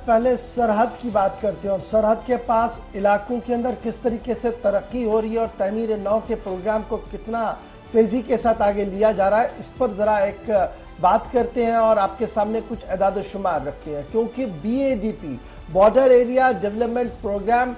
पहले सरहद की बात करते हैं और सरहद के पास इलाकों के अंदर किस तरीके से तरक्की हो रही है और तमीर नौ के प्रोग्राम को कितना तेजी के साथ आगे लिया जा रहा है, इस पर ज़रा एक बात करते हैं और आपके सामने कुछ एदाद शुमार रखते हैं। क्योंकि BADP border area development programme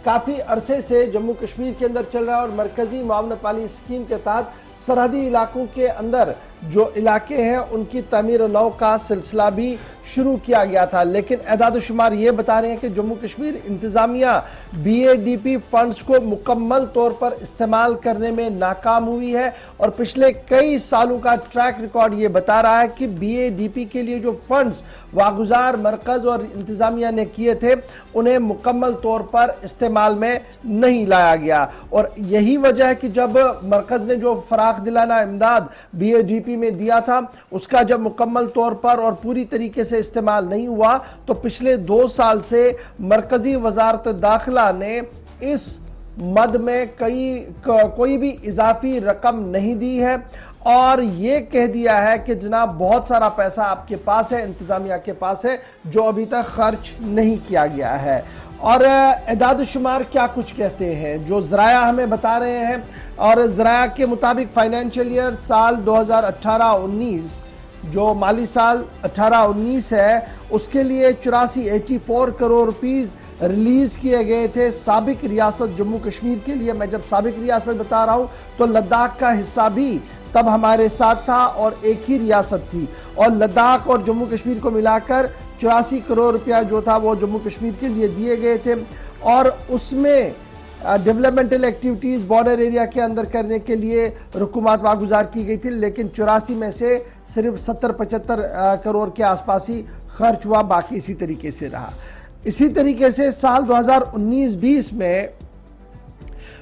काफ़ी अरसे से जम्मू कश्मीर के अंदर चल रहा है और मरकज़ी मुआवनत वाली स्कीम के तहत सरहदी इलाकों के अंदर जो इलाके हैं उनकी तमीर नौ का सिलसिला भी शुरू किया गया था। लेकिन एदाद शुमार ये बता रहे हैं कि जम्मू कश्मीर इंतज़ामिया BADP फंड्स को मुकम्मल तौर पर इस्तेमाल करने में नाकाम हुई है और पिछले कई सालों का ट्रैक रिकॉर्ड ये बता रहा है कि BADP के लिए जो फंड्स वागुजार मरकज़ और इंतज़ामिया ने किए थे उन्हें मुकम्मल तौर पर इस्तेमाल में नहीं लाया गया। और यही वजह है कि जब मरकज़ ने जो फराख दिलाना इमदाद BADP में दिया था उसका जब मुकम्मल तौर पर और पूरी तरीके से इस्तेमाल नहीं हुआ तो पिछले 2 साल से मरकजी वजारत दाखिला ने इस मद में कोई भी इजाफी रकम नहीं दी है और ये कह दिया है कि जनाब बहुत सारा पैसा आपके पास है, इंतजामिया के पास है, जो अभी तक खर्च नहीं किया गया है। और एदाद शुमार क्या कुछ कहते हैं जो ज़राया हमें बता रहे हैं और ज़राया के मुताबिक फाइनेंशियल ईयर साल 2018-19 जो माली साल 18-19 है उसके लिए 84 करोड़ रुपीस रिलीज किए गए थे साबिक रियासत जम्मू कश्मीर के लिए। मैं जब साबिक रियासत बता रहा हूं तो लद्दाख का हिस्सा भी तब हमारे साथ था और एक ही रियासत थी और लद्दाख और जम्मू कश्मीर को मिलाकर 84 करोड़ रुपया जो था वो जम्मू कश्मीर के लिए दिए गए थे और उसमें डेवलपमेंटल एक्टिविटीज़ बॉर्डर एरिया के अंदर करने के लिए रुकुमात वागुजार की गई थी। लेकिन 84 में से सिर्फ 70-75 करोड़ के आसपास ही खर्च हुआ, बाकी इसी तरीके से रहा। इसी तरीके से साल 2019-20 में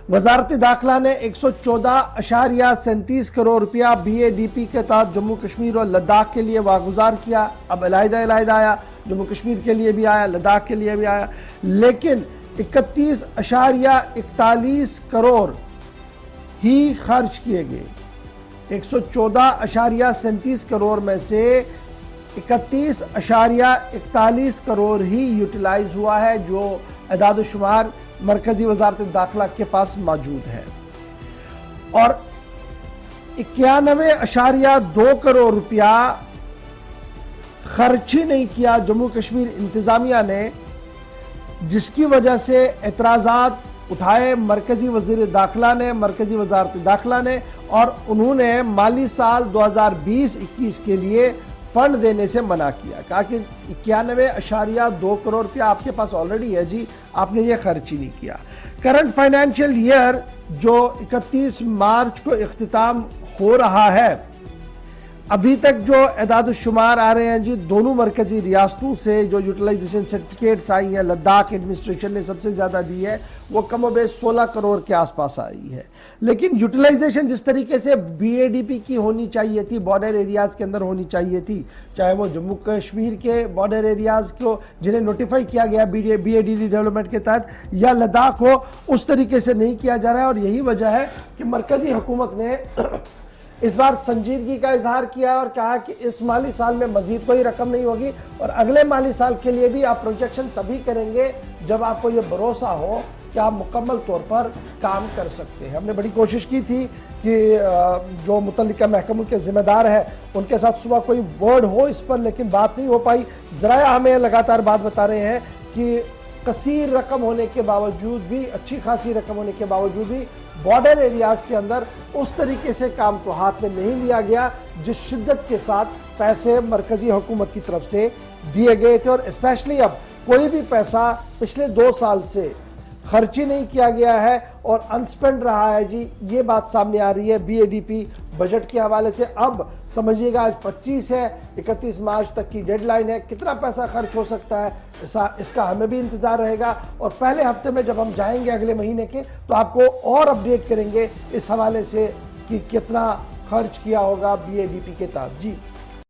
वजारत दाखिला ने 114.37 करोड़ रुपया BADP के तहत जम्मू कश्मीर और लद्दाख के लिए वागुजार किया। अब अलहदा आया, जम्मू कश्मीर के लिए भी आया, लद्दाख के लिए भी आया, लेकिन 31.41 करोड़ ही खर्च किए गए। 114.37 करोड़ में से 31.41 करोड़ ही यूटिलाइज हुआ है, जो एदाद शुमार मरकजी वजारत दाखिला के पास मौजूद है। और 91.2 करोड़ रुपया खर्च ही नहीं किया जम्मू कश्मीर इंतजामिया ने, जिसकी वजह से एतराज़ात उठाए मरकजी वज़ीर दाखिला ने, मरकजी वजारत दाखिला ने, और उन्होंने माली साल 2020-21 के लिए फंड देने से मना किया। कहा कि 91.2 करोड़ रुपया आपके पास ऑलरेडी है जी, आपने ये खर्च ही नहीं किया। करंट फाइनेंशियल ईयर जो 31 मार्च को इख्तिताम हो रहा है, अभी तक जो एदाद शुमार आ रहे हैं जी दोनों मरकजी रियासतों से जो यूटिलाइजेशन सर्टिफिकेट्स आई हैं, लद्दाख एडमिनिस्ट्रेशन ने सबसे ज़्यादा दी है, वो कम व बेश 16 करोड़ के आसपास आई है। लेकिन यूटिलाइजेशन जिस तरीके से BADP की होनी चाहिए थी, बॉर्डर एरियाज़ के अंदर होनी चाहिए थी, चाहे वो जम्मू कश्मीर के बॉर्डर एरियाज़ को जिन्हें नोटिफाई किया गया BADP डेवलपमेंट के तहत, या लद्दाख हो, उस तरीके से नहीं किया जा रहा है। और यही वजह है कि मरकजी हुकूमत ने इस बार संजीदगी का इजहार किया और कहा कि इस माली साल में मजीद कोई रकम नहीं होगी और अगले माली साल के लिए भी आप प्रोजेक्शन तभी करेंगे जब आपको ये भरोसा हो कि आप मुकम्मल तौर पर काम कर सकते हैं। हमने बड़ी कोशिश की थी कि जो मुतल्लिका महकमों के जिम्मेदार हैं उनके साथ सुबह कोई वर्ड हो इस पर, लेकिन बात नहीं हो पाई। ज़राया हमें लगातार बात बता रहे हैं कि कसीर रकम होने के बावजूद भी, अच्छी खासी रकम होने के बावजूद भी बॉर्डर एरियाज़ के अंदर उस तरीके से काम तो हाथ में नहीं लिया गया जिस शिद्दत के साथ पैसे मरकजी हुकूमत की तरफ से दिए गए थे। और स्पेशली अब कोई भी पैसा पिछले 2 साल से खर्च ही नहीं किया गया है और अनस्पेंड रहा है जी, ये बात सामने आ रही है BADP बजट के हवाले से। अब समझिएगा आज 25 है, 31 मार्च तक की डेडलाइन है, कितना पैसा खर्च हो सकता है इसका हमें भी इंतजार रहेगा। और पहले हफ्ते में जब हम जाएंगे अगले महीने के तो आपको और अपडेट करेंगे इस हवाले से कि कितना खर्च किया होगा BADP के तहत। जी।